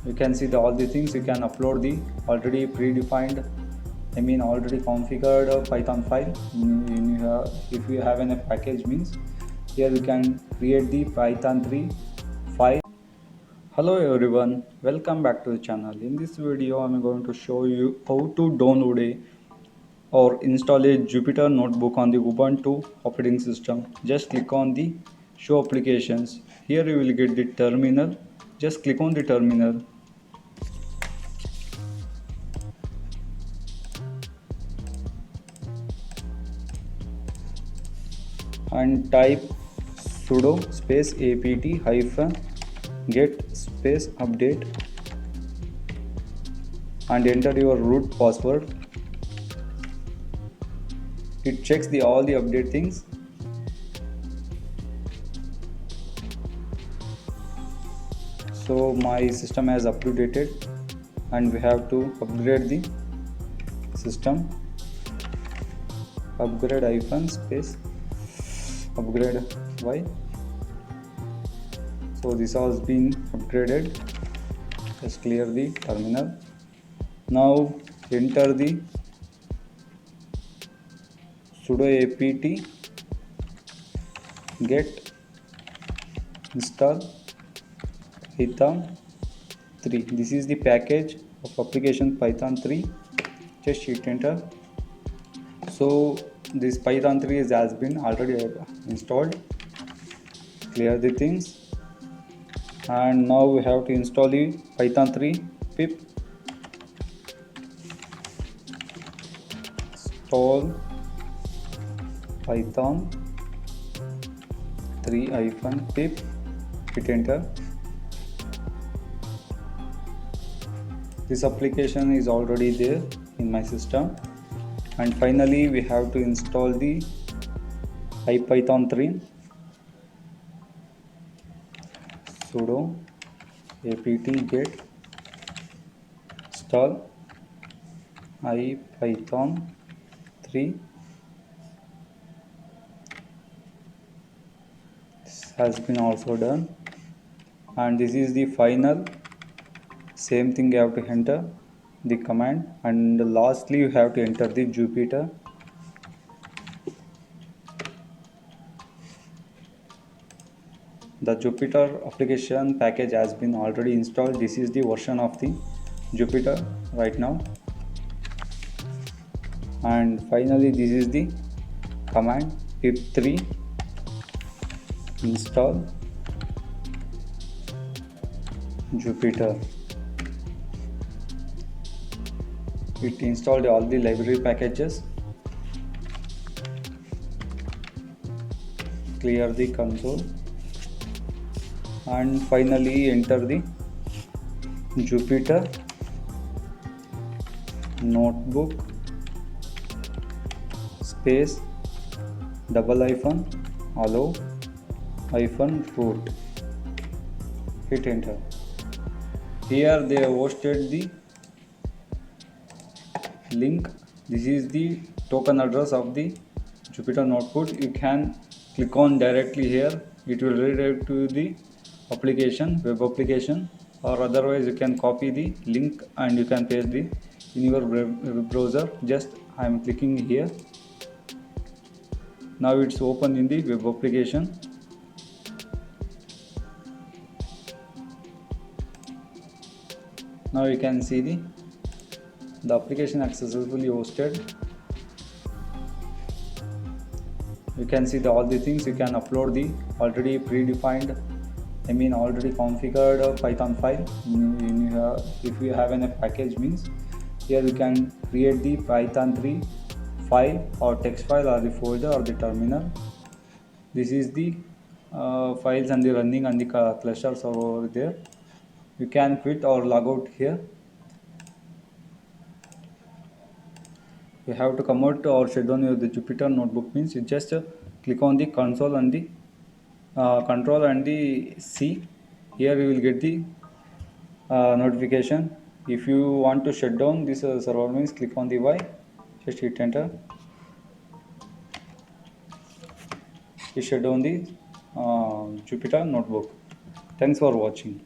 You can see all the things. You can upload the already predefined, already configured Python file. If you have a package means, here we can create the Python 3 file. Hello everyone, welcome back to the channel. In this video I'm going to show you how to download or install a Jupyter notebook on the Ubuntu operating system. Just click on the show applications. Here you will get the terminal. Just click on the terminal and type sudo space apt hyphen get space update and enter your root password. It checks all the update things. So my system has updated and we have to upgrade the system. Upgrade hyphen space upgrade y. So this has been upgraded. Just clear the terminal. Now enter the sudo apt get install Python 3. This is the package of application Python 3. Just hit enter. So this Python 3 has been already installed. Clear the things. And now we have to install the Python 3 pip install Python 3 hyphen pip. Hit enter. This application is already there in my system. And finally we have to install the IPython 3. Sudo apt get install IPython 3. This has been also done, and this is the final. Same thing, you have to enter the command, and lastly you have to enter the Jupyter. The Jupyter application package has been already installed. This is the version of the Jupyter right now. And finally this is the command pip3 install Jupyter. It installed all the library packages. Clear the console and finally enter the Jupyter notebook space double hyphen allow hyphen root. Hit enter. Here they hosted the link. This is the token address of the Jupyter notebook. You can click on directly here. It will redirect to the application, web application, or otherwise you can copy the link and you can paste the in your web browser. Just I am clicking here. Now it's open in the web application. Now you can see the application accessibly hosted. You can see all the things. You can upload the already predefined, already configured Python file. If you have a package means, here you can create the Python 3 file or text file or the folder or the terminal. This is the files and the running and the clusters are over there. You can quit or log out here. You have to come out or shut down the Jupyter notebook means you just click on the console and the control and the C. Here you will get the notification. If you want to shut down this server means click on the Y, just hit enter. You shut down the Jupyter notebook. Thanks for watching.